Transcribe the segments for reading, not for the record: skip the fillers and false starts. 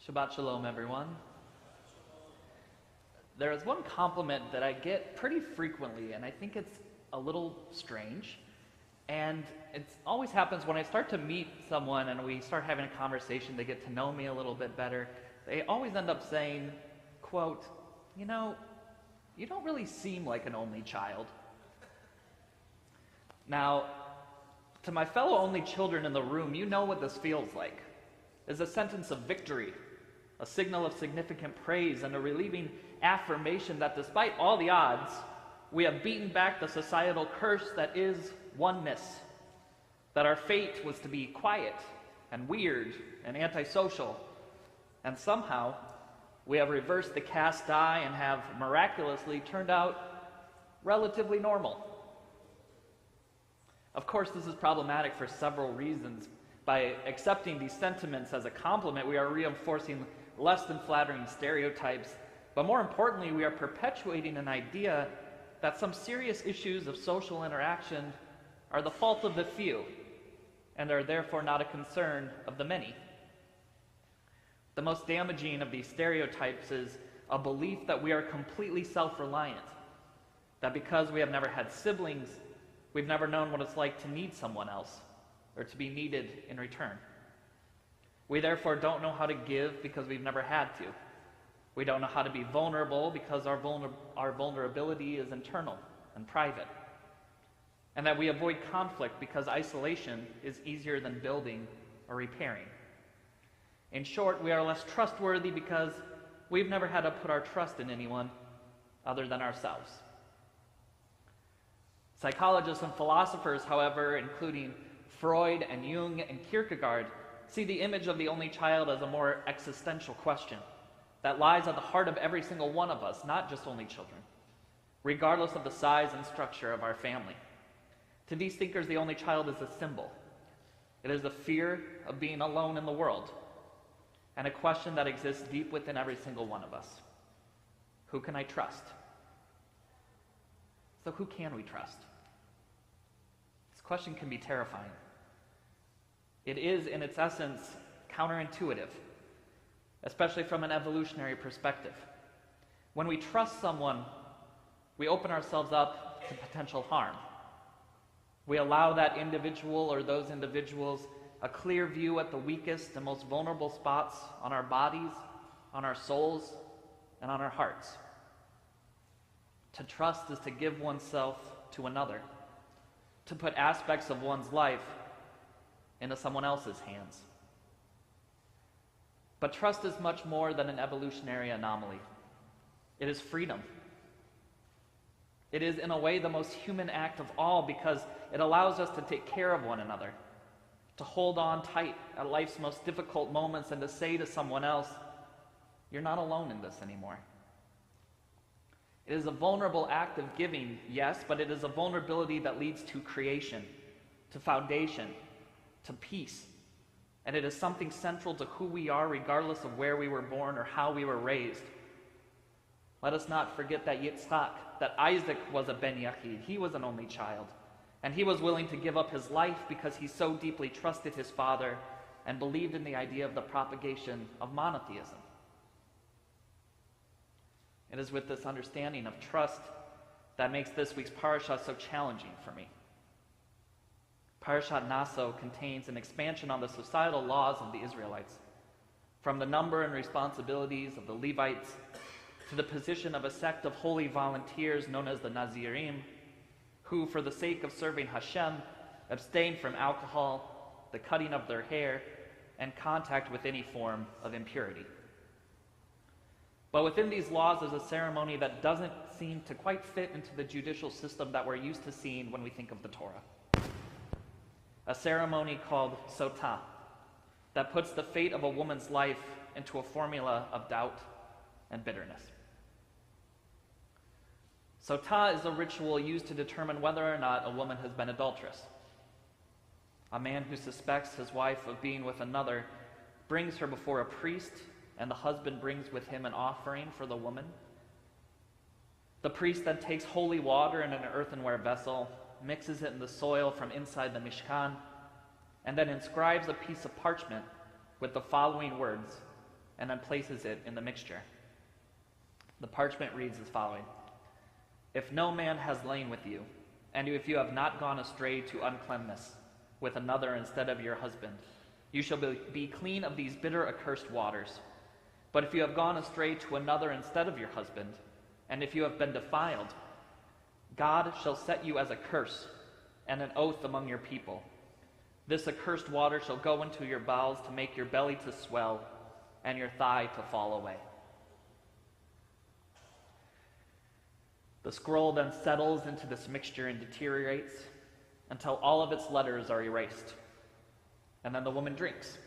Shabbat Shalom, everyone. There is one compliment that I get pretty frequently, and I think it's a little strange. And it always happens when I start to meet someone and we start having a conversation, they get to know me a little bit better. They always end up saying, quote, you know, you don't really seem like an only child. Now, to my fellow only children in the room, you know what this feels like. It's a sentence of victory, a signal of significant praise, and a relieving affirmation that despite all the odds, we have beaten back the societal curse that is oneness, that our fate was to be quiet and weird and antisocial, and somehow we have reversed the cast die and have miraculously turned out relatively normal. Of course, this is problematic for several reasons. By accepting these sentiments as a compliment, we are reinforcing less than flattering stereotypes, but more importantly, we are perpetuating an idea that some serious issues of social interaction are the fault of the few and are therefore not a concern of the many. The most damaging of these stereotypes is a belief that we are completely self-reliant, that because we have never had siblings, we've never known what it's like to need someone else or to be needed in return. We therefore don't know how to give because we've never had to. We don't know how to be vulnerable because our vulnerability is internal and private. And that we avoid conflict because isolation is easier than building or repairing. In short, we are less trustworthy because we've never had to put our trust in anyone other than ourselves. Psychologists and philosophers, however, including Freud and Jung and Kierkegaard, see the image of the only child as a more existential question that lies at the heart of every single one of us, not just only children, regardless of the size and structure of our family. To these thinkers, the only child is a symbol. It is the fear of being alone in the world, and a question that exists deep within every single one of us. Who can I trust? So who can we trust? This question can be terrifying. It is, in its essence, counterintuitive, especially from an evolutionary perspective. When we trust someone, we open ourselves up to potential harm. We allow that individual or those individuals a clear view at the weakest and most vulnerable spots on our bodies, on our souls, and on our hearts. To trust is to give oneself to another, to put aspects of one's life into someone else's hands. But trust is much more than an evolutionary anomaly. It is freedom. It is, in a way, the most human act of all because it allows us to take care of one another, to hold on tight at life's most difficult moments and to say to someone else, you're not alone in this anymore. It is a vulnerable act of giving, yes, but it is a vulnerability that leads to creation, to foundation, to peace. And it is something central to who we are regardless of where we were born or how we were raised. Let us not forget that Yitzchak, that Isaac was a ben Yachid. He was an only child. And he was willing to give up his life because he so deeply trusted his father and believed in the idea of the propagation of monotheism. It is with this understanding of trust that makes this week's parasha so challenging for me. Shabbat Naso contains an expansion on the societal laws of the Israelites, from the number and responsibilities of the Levites to the position of a sect of holy volunteers known as the Nazirim, who, for the sake of serving Hashem, abstain from alcohol, the cutting of their hair, and contact with any form of impurity. But within these laws is a ceremony that doesn't seem to quite fit into the judicial system that we're used to seeing when we think of the Torah. A ceremony called sotah, that puts the fate of a woman's life into a formula of doubt and bitterness. Sotah is a ritual used to determine whether or not a woman has been adulterous. A man who suspects his wife of being with another brings her before a priest, and the husband brings with him an offering for the woman. The priest then takes holy water in an earthenware vessel, mixes it in the soil from inside the Mishkan, and then inscribes a piece of parchment with the following words, and then places it in the mixture. The parchment reads as following: "If no man has lain with you, and if you have not gone astray to uncleanness with another instead of your husband, you shall be clean of these bitter accursed waters. But if you have gone astray to another instead of your husband, and if you have been defiled, God shall set you as a curse and an oath among your people. This accursed water shall go into your bowels to make your belly to swell and your thigh to fall away." The scroll then settles into this mixture and deteriorates until all of its letters are erased. And then the woman drinks.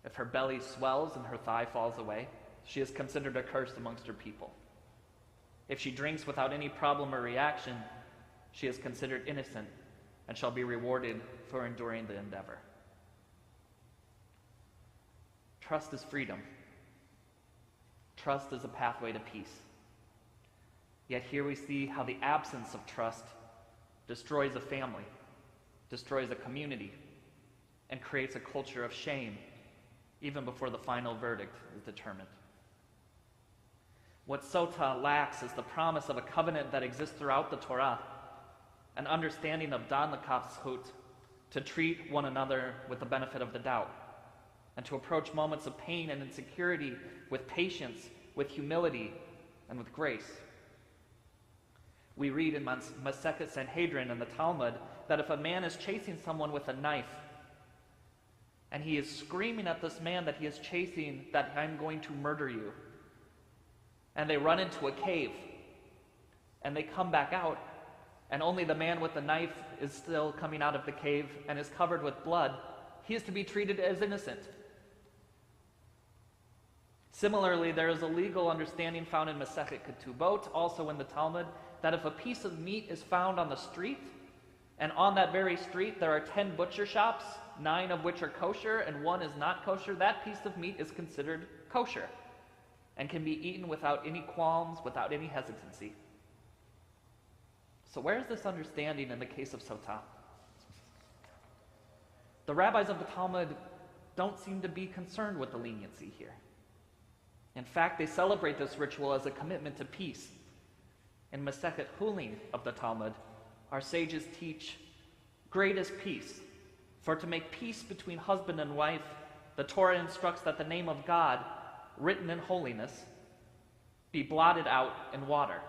If her belly swells and her thigh falls away, she is considered accursed amongst her people. If she drinks without any problem or reaction, she is considered innocent and shall be rewarded for enduring the endeavor. Trust is freedom. Trust is a pathway to peace. Yet here we see how the absence of trust destroys a family, destroys a community, and creates a culture of shame even before the final verdict is determined. What Sotah lacks is the promise of a covenant that exists throughout the Torah, an understanding of Dan l'kaf to treat one another with the benefit of the doubt, and to approach moments of pain and insecurity with patience, with humility, and with grace. We read in Masechet Sanhedrin and the Talmud that if a man is chasing someone with a knife, and he is screaming at this man that he is chasing, that "I'm going to murder you," and they run into a cave, and they come back out, and only the man with the knife is still coming out of the cave and is covered with blood, he is to be treated as innocent. Similarly, there is a legal understanding found in Masechet Ketubot, also in the Talmud, that if a piece of meat is found on the street, and on that very street there are 10 butcher shops, 9 of which are kosher and 1 is not kosher, that piece of meat is considered kosher and can be eaten without any qualms, without any hesitancy. So where is this understanding in the case of Sotah? The rabbis of the Talmud don't seem to be concerned with the leniency here. In fact, they celebrate this ritual as a commitment to peace. In Masechet Hulin of the Talmud, our sages teach, "Great is peace, for to make peace between husband and wife, the Torah instructs that the name of God, written in holiness, be blotted out in water."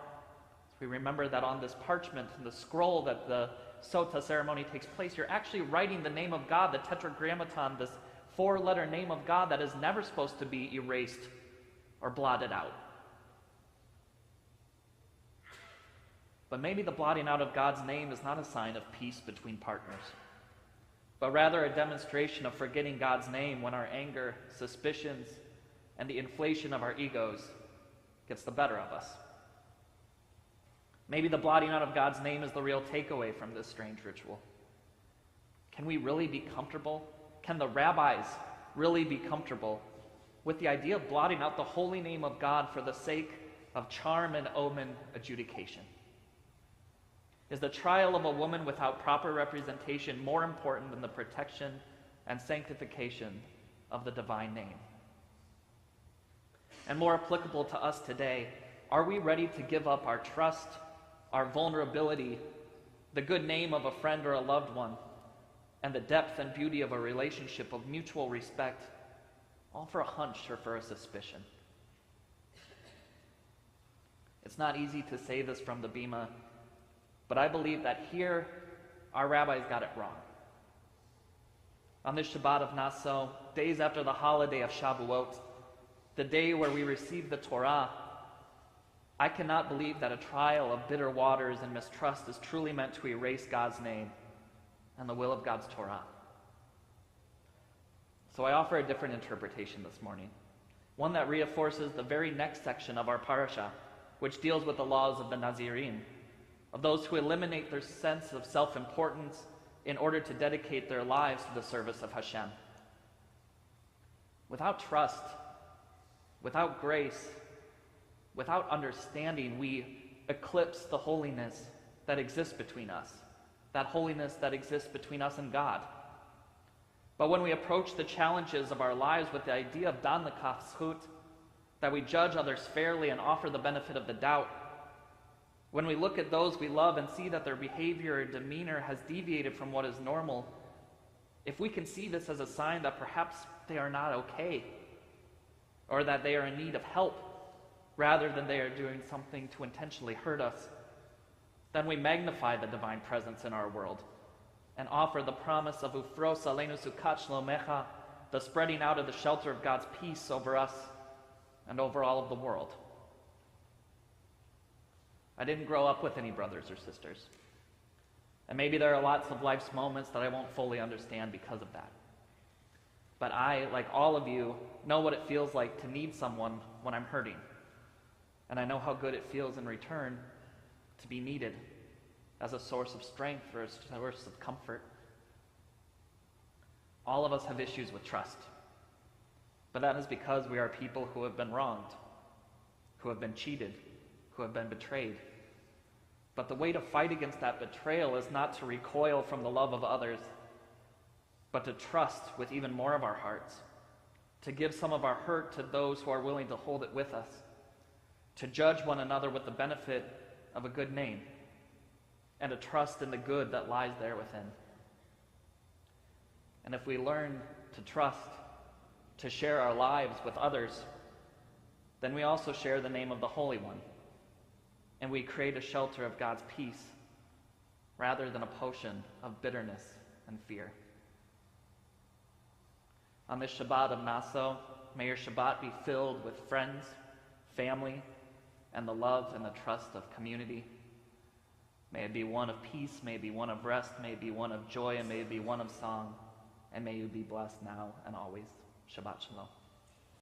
So we remember that on this parchment, the scroll that the Sotah ceremony takes place, you're actually writing the name of God, the Tetragrammaton, this 4-letter name of God that is never supposed to be erased or blotted out. But maybe the blotting out of God's name is not a sign of peace between partners, but rather a demonstration of forgetting God's name when our anger, suspicions, and the inflation of our egos gets the better of us. Maybe the blotting out of God's name is the real takeaway from this strange ritual. Can we really be comfortable? Can the rabbis really be comfortable with the idea of blotting out the holy name of God for the sake of charm and omen adjudication? Is the trial of a woman without proper representation more important than the protection and sanctification of the divine name? And more applicable to us today, are we ready to give up our trust, our vulnerability, the good name of a friend or a loved one, and the depth and beauty of a relationship of mutual respect, all for a hunch or for a suspicion? It's not easy to say this from the Bima, but I believe that here our rabbis got it wrong. On this Shabbat of Naso, days after the holiday of Shavuot, the day where we receive the Torah, I cannot believe that a trial of bitter waters and mistrust is truly meant to erase God's name and the will of God's Torah. So I offer a different interpretation this morning, one that reinforces the very next section of our parasha, which deals with the laws of the Nazirim, of those who eliminate their sense of self-importance in order to dedicate their lives to the service of Hashem. Without trust, without grace, without understanding, we eclipse the holiness that exists between us, that holiness that exists between us and God. But when we approach the challenges of our lives with the idea of dan lekach zchut, that we judge others fairly and offer the benefit of the doubt, when we look at those we love and see that their behavior or demeanor has deviated from what is normal, if we can see this as a sign that perhaps they are not okay, or that they are in need of help, rather than they are doing something to intentionally hurt us, then we magnify the divine presence in our world and offer the promise of ufros aleinu sukat shlomecha, the spreading out of the shelter of God's peace over us and over all of the world. I didn't grow up with any brothers or sisters, and maybe there are lots of life's moments that I won't fully understand because of that. But I, like all of you, know what it feels like to need someone when I'm hurting, and I know how good it feels in return to be needed as a source of strength or a source of comfort. All of us have issues with trust, but that is because we are people who have been wronged, who have been cheated, who have been betrayed. But the way to fight against that betrayal is not to recoil from the love of others, but to trust with even more of our hearts, to give some of our hurt to those who are willing to hold it with us, to judge one another with the benefit of a good name, and to trust in the good that lies there within. And if we learn to trust, to share our lives with others, then we also share the name of the Holy One, and we create a shelter of God's peace rather than a potion of bitterness and fear. On this Shabbat of Naso, may your Shabbat be filled with friends, family, and the love and the trust of community. May it be one of peace, may it be one of rest, may it be one of joy, and may it be one of song, and may you be blessed now and always. Shabbat Shalom.